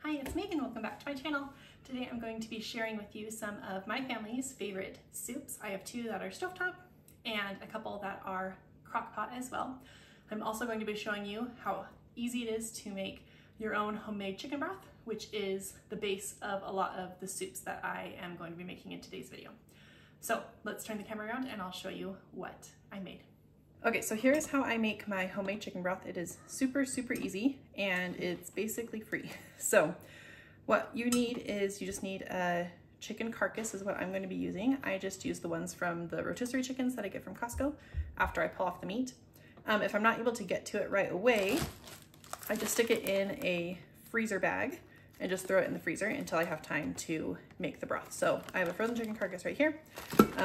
Hi, it's Megan. Welcome back to my channel. Today I'm going to be sharing with you some of my family's favorite soups. I have two that are stovetop and a couple that are crock pot as well. I'm also going to be showing you how easy it is to make your own homemade chicken broth, which is the base of a lot of the soups that I am going to be making in today's video. So let's turn the camera around and I'll show you what I made. Okay, so here's how I make my homemade chicken broth. It is super easy and it's basically free. So what you need is you just need a chicken carcass is what I'm going to be using. I just use the ones from the rotisserie chickens that I get from Costco after I pull off the meat. If I'm not able to get to it right away, I just stick it in a freezer bag and just throw it in the freezer until I have time to make the broth. So I have a frozen chicken carcass right here.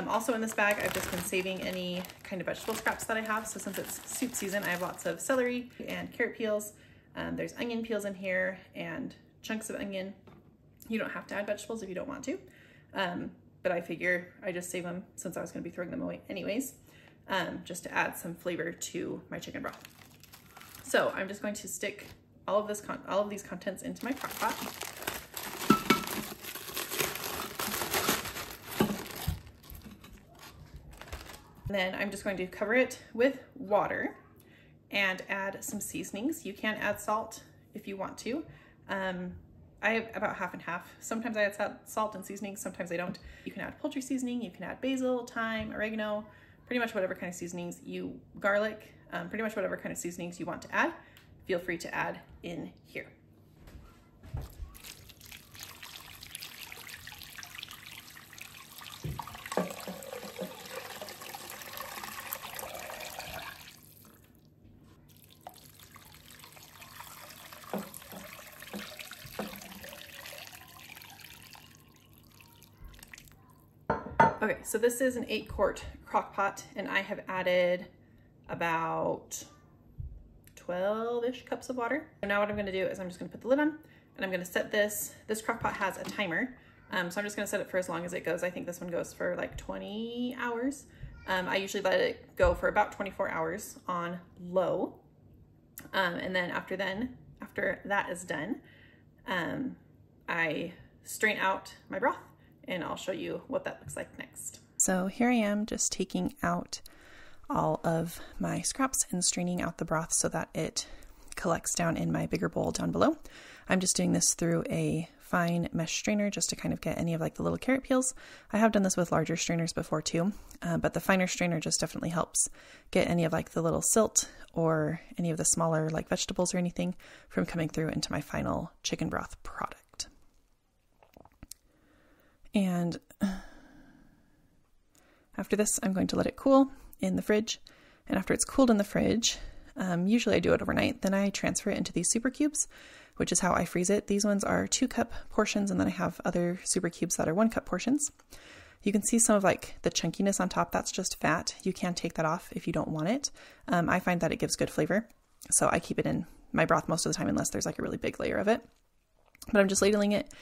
Also in this bag, I've just been saving any kind of vegetable scraps that I have. So since it's soup season, I have lots of celery and carrot peels. There's onion peels in here and chunks of onion. You don't have to add vegetables if you don't want to. But I figure I just save them since I was gonna be throwing them away anyways, just to add some flavor to my chicken broth. So I'm just going to stick all of these contents into my crock pot. And then I'm just going to cover it with water and add some seasonings. You can add salt if you want to. I have about half and half. Sometimes I add salt and seasoning, sometimes I don't. You can add poultry seasoning, you can add basil, thyme, oregano, pretty much whatever kind of seasonings garlic, pretty much whatever kind of seasonings you want to add. Feel free to add in here. Okay, so this is an 8-quart crock pot and I have added about 12-ish cups of water. So now what I'm gonna do is I'm just gonna put the lid on and I'm gonna set this crock pot has a timer. So I'm just gonna set it for as long as it goes. I think this one goes for like 20 hours. I usually let it go for about 24 hours on low. And then after that is done, I strain out my broth and I'll show you what that looks like next. So here I am just taking out all of my scraps and straining out the broth so that it collects down in my bigger bowl down below. I'm just doing this through a fine mesh strainer just to kind of get any of like the little carrot peels. I have done this with larger strainers before too, but the finer strainer just definitely helps get any of like the little silt or any of the smaller like vegetables or anything from coming through into my final chicken broth product. And after this, I'm going to let it cool in the fridge. And after it's cooled in the fridge, usually I do it overnight, then I transfer it into these super cubes, which is how I freeze it. These ones are 2-cup portions, and then I have other super cubes that are 1-cup portions. You can see some of like the chunkiness on top. That's just fat. You can take that off if you don't want it. I find that it gives good flavor. So I keep it in my broth most of the time unless there's like a really big layer of it. But I'm just ladling it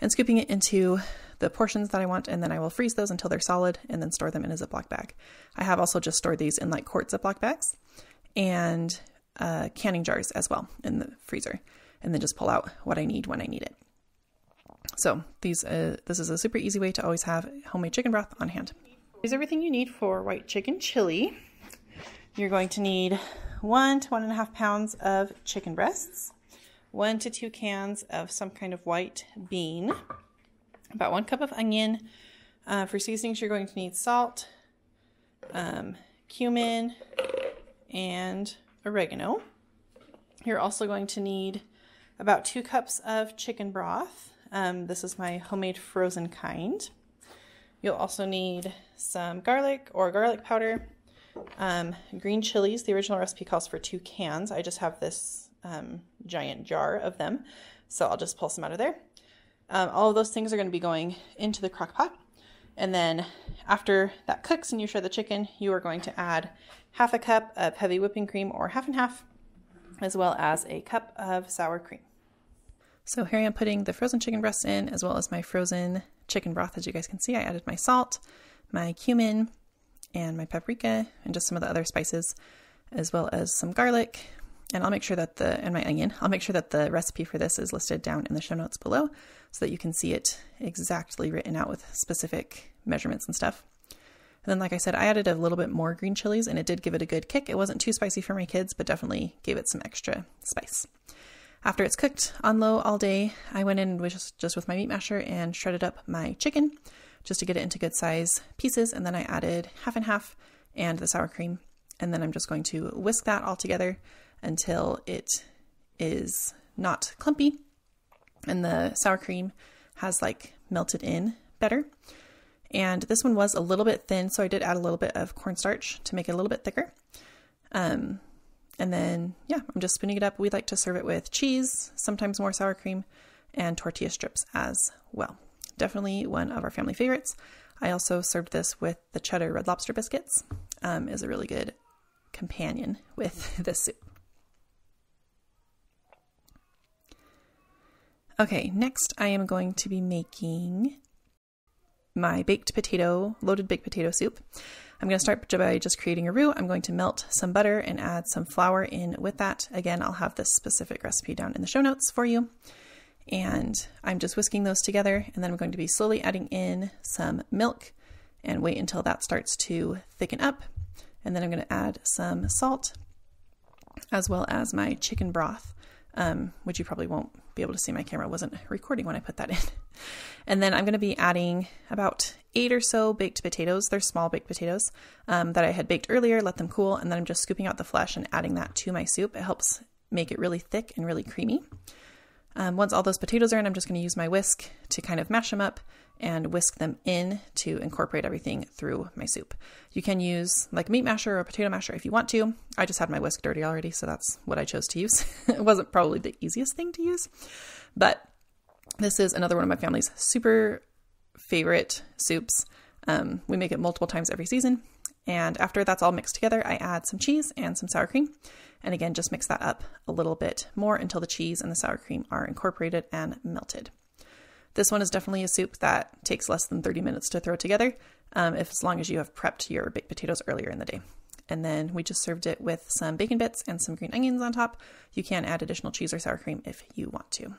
and scooping it into the portions that I want, and then I will freeze those until they're solid and then store them in a Ziploc bag. I have also just stored these in like quart Ziploc bags and canning jars as well in the freezer, and then just pull out what I need when I need it. So this is a super easy way to always have homemade chicken broth on hand. Here's everything you need for white chicken chili. You're going to need 1 to 1.5 pounds of chicken breasts, 1 to 2 cans of some kind of white bean, about 1 cup of onion. For seasonings, you're going to need salt, cumin, and oregano. You're also going to need about 2 cups of chicken broth. This is my homemade frozen kind. You'll also need some garlic or garlic powder, green chilies. The original recipe calls for 2 cans. I just have this giant jar of them, so I'll just pull some out of there. All of those things are going to be going into the crock pot, and then after that cooks and you shred the chicken, you are going to add 1/2 cup of heavy whipping cream or 1/2 and 1/2, as well as a cup of sour cream. So here I am putting the frozen chicken breasts in, as well as my frozen chicken broth. As you guys can see, I added my salt, my cumin, and my paprika, and just some of the other spices, as well as some garlic, and I'll make sure that and my onion, I'll make sure that the recipe for this is listed down in the show notes below so that you can see it exactly written out with specific measurements and stuff. And then, like I said, I added a little bit more green chilies and it did give it a good kick. It wasn't too spicy for my kids, but definitely gave it some extra spice. After it's cooked on low all day, I went in just with my meat masher and shredded up my chicken just to get it into good size pieces. And then I added half and half and the sour cream. And then I'm just going to whisk that all together until it is not clumpy and the sour cream has like melted in better. And this one was a little bit thin, so I did add a little bit of cornstarch to make it a little bit thicker. And then, yeah, I'm just spinning it up. We like to serve it with cheese, sometimes more sour cream, and tortilla strips as well. Definitely one of our family favorites. I also served this with the cheddar Red Lobster biscuits. Is a really good companion with this soup. Okay, next I am going to be making my loaded baked potato soup. I'm going to start by just creating a roux. I'm going to melt some butter and add some flour in with that. Again, I'll have this specific recipe down in the show notes for you. And I'm just whisking those together, and then I'm going to be slowly adding in some milk and wait until that starts to thicken up. And then I'm going to add some salt as well as my chicken broth, which you probably won't be able to see. My camera wasn't recording when I put that in. And then I'm going to be adding about 8 or so baked potatoes. They're small baked potatoes that I had baked earlier, let them cool, and then I'm just scooping out the flesh and adding that to my soup. It helps make it really thick and really creamy. Once all those potatoes are in, I'm just going to use my whisk to kind of mash them up and whisk them in to incorporate everything through my soup. You can use like a meat masher or a potato masher if you want to. I just had my whisk dirty already, so that's what I chose to use. It wasn't probably the easiest thing to use, but this is another one of my family's super favorite soups. We make it multiple times every season. And after that's all mixed together, I add some cheese and some sour cream. And again, just mix that up a little bit more until the cheese and the sour cream are incorporated and melted. This one is definitely a soup that takes less than 30 minutes to throw together, as long as you have prepped your baked potatoes earlier in the day. And then we just served it with some bacon bits and some green onions on top. You can add additional cheese or sour cream if you want to.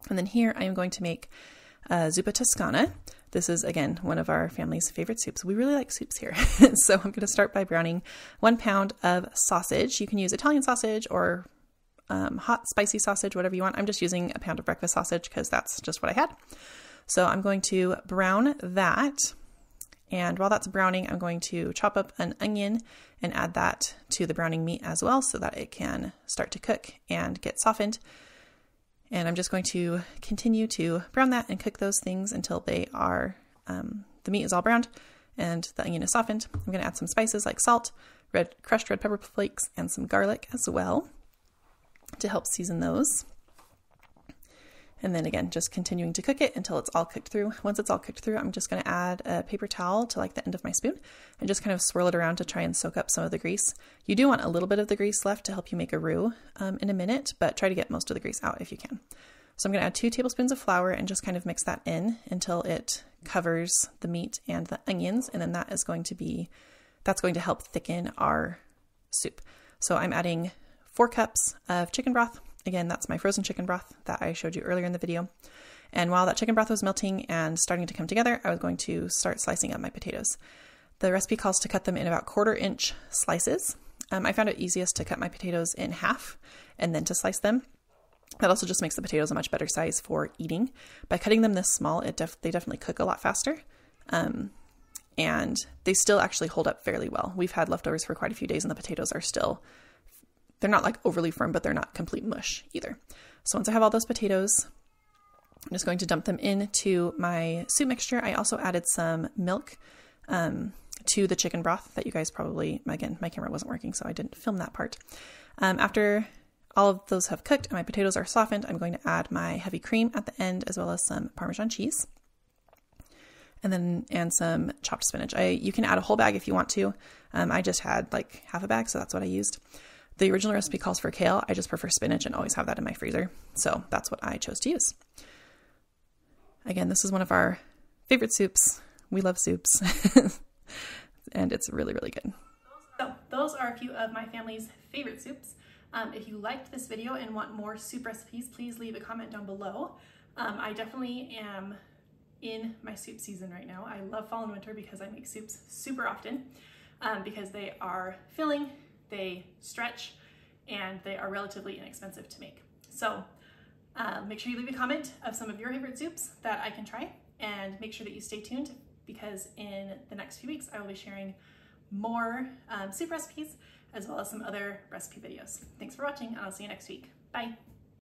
And then here I am going to make zuppa toscana. This is, again, one of our family's favorite soups. We really like soups here. So I'm going to start by browning 1 pound of sausage. You can use Italian sausage or hot spicy sausage, whatever you want. I'm just using a pound of breakfast sausage because that's just what I had. So I'm going to brown that. And while that's browning, I'm going to chop up an onion and add that to the browning meat as well so that it can start to cook and get softened. And I'm just going to continue to brown that and cook those things until they are, the meat is all browned and the onion is softened. I'm going to add some spices like salt, crushed red pepper flakes, and some garlic as well to help season those. And then again, just continuing to cook it until it's all cooked through. Once it's all cooked through, I'm just going to add a paper towel to like the end of my spoon and just kind of swirl it around to try and soak up some of the grease. You do want a little bit of the grease left to help you make a roux in a minute, but try to get most of the grease out if you can. So I'm going to add 2 tablespoons of flour and just kind of mix that in until it covers the meat and the onions. And then that's going to help thicken our soup. So I'm adding 4 cups of chicken broth. Again, that's my frozen chicken broth that I showed you earlier in the video. And while that chicken broth was melting and starting to come together, I was going to start slicing up my potatoes. The recipe calls to cut them in about 1/4 inch slices. I found it easiest to cut my potatoes in half and then to slice them. That also just makes the potatoes a much better size for eating. By cutting them this small, they definitely cook a lot faster. And they still actually hold up fairly well. We've had leftovers for quite a few days and the potatoes are still, they're not like overly firm, but they're not complete mush either. So once I have all those potatoes, I'm just going to dump them into my soup mixture. I also added some milk to the chicken broth that you guys probably, again, my camera wasn't working, so I didn't film that part. After all of those have cooked and my potatoes are softened, I'm going to add my heavy cream at the end, as well as some Parmesan cheese. And some chopped spinach. You can add a whole bag if you want to. I just had like half a bag, so that's what I used. The original recipe calls for kale. I just prefer spinach and always have that in my freezer. So that's what I chose to use. Again, this is one of our favorite soups. We love soups and it's really, really good. those are a few of my family's favorite soups. If you liked this video and want more soup recipes, please leave a comment down below. I definitely am in my soup season right now. I love fall and winter because I make soups super often because they are filling, they stretch, and they are relatively inexpensive to make. So make sure you leave a comment of some of your favorite soups that I can try, and make sure that you stay tuned because in the next few weeks I will be sharing more soup recipes as well as some other recipe videos. Thanks for watching, and I'll see you next week. Bye.